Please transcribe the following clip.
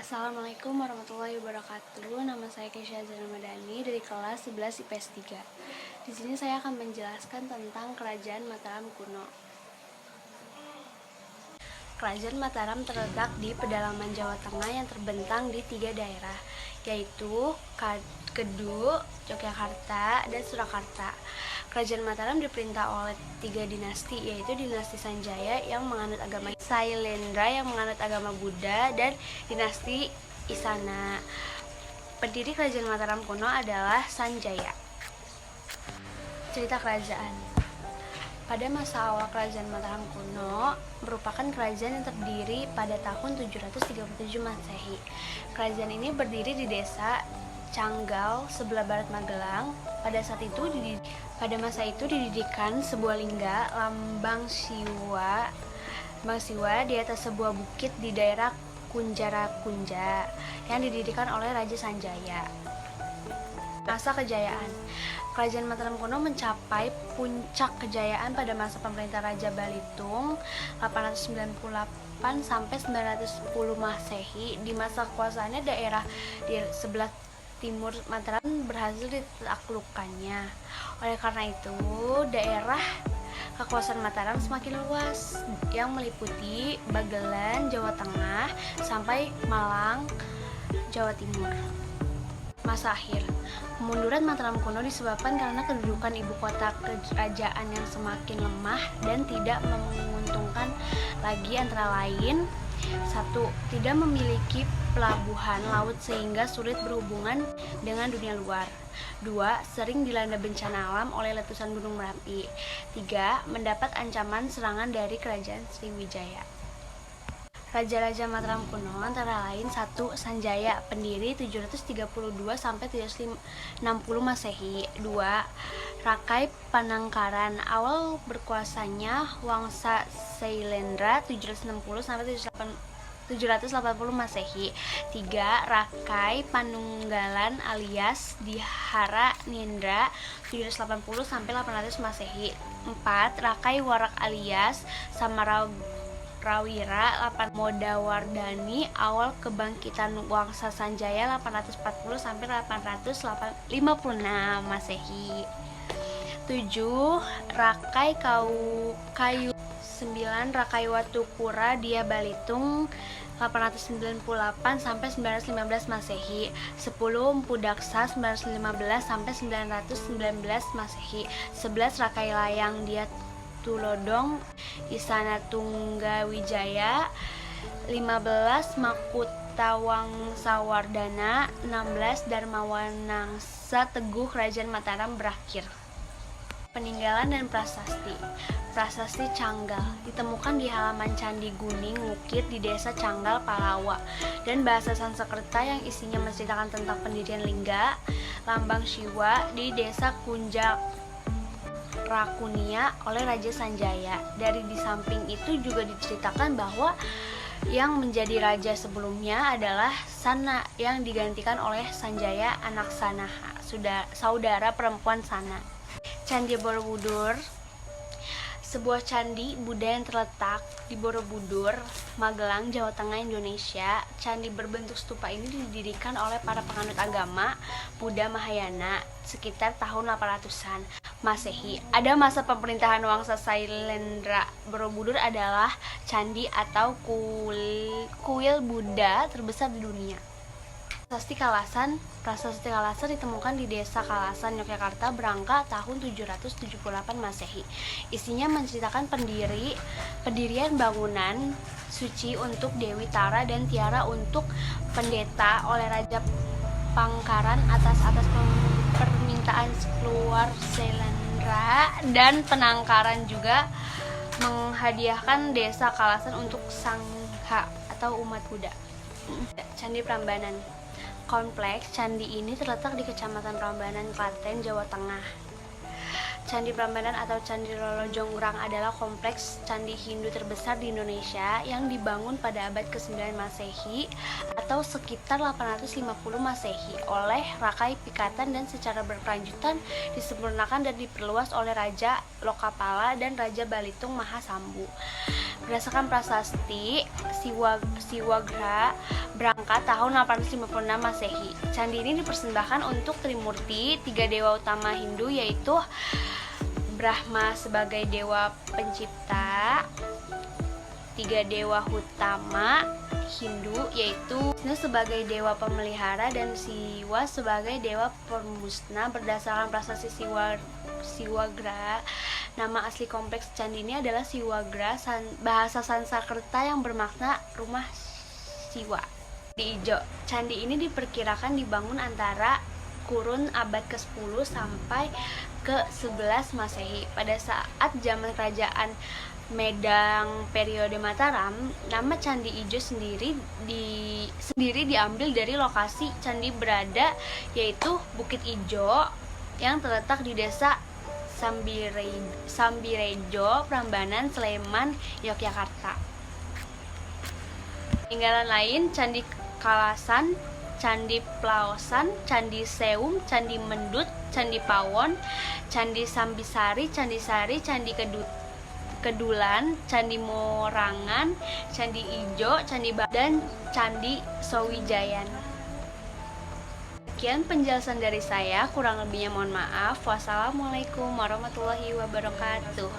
Assalamualaikum warahmatullahi wabarakatuh. Nama saya Kesha Zanamadani dari kelas 11 IPS 3. Di sini saya akan menjelaskan tentang Kerajaan Mataram kuno. Kerajaan Mataram terletak di pedalaman Jawa Tengah yang terbentang di 3 daerah, yaitu Kedung, Yogyakarta, dan Surakarta. Kerajaan Mataram diperintah oleh 3 dinasti, yaitu dinasti Sanjaya yang menganut agama Sailendra yang menganut agama Buddha, dan dinasti Isana. Pendiri Kerajaan Mataram kuno adalah Sanjaya. Cerita kerajaan. Pada masa awal Kerajaan Mataram kuno merupakan kerajaan yang terdiri pada tahun 737 Masehi. Kerajaan ini berdiri di desa Canggal, sebelah barat Magelang. Pada masa itu didirikan sebuah lingga lambang Siwa di atas sebuah bukit di daerah Kunjarakunja yang didirikan oleh Raja Sanjaya. Masa kejayaan. Kerajaan Mataram kuno mencapai puncak kejayaan pada masa pemerintah Raja Balitung 898 sampai 910 Masehi. Di masa kekuasaannya daerah di sebelah timur Mataram berhasil ditaklukkannya. Oleh karena itu, daerah kekuasaan Mataram semakin luas yang meliputi Bagelan, Jawa Tengah, sampai Malang, Jawa Timur. Masa akhir. Kemunduran Mataram kuno disebabkan karena kedudukan ibu kota kerajaan yang semakin lemah dan tidak menguntungkan lagi, antara lain: 1. Tidak memiliki pelabuhan laut sehingga sulit berhubungan dengan dunia luar. 2. Sering dilanda bencana alam oleh letusan gunung Merapi. 3. Mendapat ancaman serangan dari kerajaan Sriwijaya. Raja-raja Mataram kuno antara lain: 1. Sanjaya, pendiri 732 sampai 760 Masehi. 2. Rakai Panangkaran, awal berkuasanya Wangsa Sailendra 760 sampai 780 Masehi. 3. Rakai Panunggalan alias Dihara Nindra 780 sampai 800 Masehi. 4. Rakai Warak alias Samarawira Modawardhani, awal kebangkitan Wangsa Sanjaya 840 sampai 856 Masehi. 7. Rakai Kayu 9. Rakai Watukura Dia Balitung 898 sampai 915 Masehi. 10. Empu Daksa 915 sampai 919 Masehi. 11. Rakai Layang Dia Tulodong Isana Tunggawijaya. 15. Makutta Wangsawardhana. 16. Darmawanangsa Teguh Kerajaan Mataram berakhir. Peninggalan dan prasasti. Prasasti Canggal ditemukan di halaman Candi Guning Wukir di desa Canggal, Palawa, dan bahasa Sanskerta yang isinya menceritakan tentang pendirian lingga lambang Siwa di desa Kunjarakunia oleh Raja Sanjaya. Dari di samping itu juga diceritakan bahwa yang menjadi raja sebelumnya adalah Sana yang digantikan oleh Sanjaya anak Sanaha, saudara perempuan Sana. Candi Borobudur, sebuah candi Buddha yang terletak di Borobudur, Magelang, Jawa Tengah, Indonesia. Candi berbentuk stupa ini didirikan oleh para penganut agama Buddha Mahayana sekitar tahun 800-an Masehi. Ada masa pemerintahan Wangsa Sailendra. Borobudur adalah candi atau kuil Buddha terbesar di dunia. Prasasti Kalasan ditemukan di desa Kalasan, Yogyakarta, Berangka tahun 778 Masehi. Isinya menceritakan pendirian bangunan suci untuk Dewi Tara dan tiara untuk pendeta oleh Raja Pangkaran atas permintaan keluar Sailendra, dan Penangkaran juga menghadiahkan desa Kalasan untuk Sangha atau umat Buddha. Candi Prambanan. Kompleks candi ini terletak di Kecamatan Prambanan, Klaten, Jawa Tengah. Candi Prambanan atau Candi Roro Jonggrang adalah kompleks candi Hindu terbesar di Indonesia yang dibangun pada abad ke-9 Masehi atau sekitar 850 Masehi oleh Rakai Pikatan dan secara berkelanjutan disempurnakan dan diperluas oleh Raja Lokapala dan Raja Balitung Mahasambu. Berdasarkan prasasti, Siwagra berangkat tahun 856 Masehi. Candi ini dipersembahkan untuk Trimurti, 3 dewa utama Hindu yaitu Brahma sebagai dewa pencipta, 3 dewa utama Hindu yaitu Vishnu sebagai dewa pemelihara dan Siwa sebagai dewa pemusnah. Berdasarkan prasasti Siwagra, nama asli kompleks candi ini adalah Siwagra, bahasa Sanskerta yang bermakna rumah Siwa. Di Ijo, candi ini diperkirakan dibangun antara kurun abad ke-10 sampai ke-11 Masehi. Pada saat zaman kerajaan Medang periode Mataram, nama Candi Ijo sendiri diambil dari lokasi candi berada, yaitu Bukit Ijo yang terletak di desa Sambirejo, Prambanan, Sleman, Yogyakarta. Tinggalan lain Candi Kalasan, Candi Plaosan, Candi Seum, Candi Mendut, Candi Pawon, Candi Sambisari, Candi Sari, Candi Kedulan, Candi Morangan, Candi Ijo, Candi dan Candi Sowijayan. Sekian penjelasan dari saya, kurang lebihnya mohon maaf. Wassalamualaikum warahmatullahi wabarakatuh.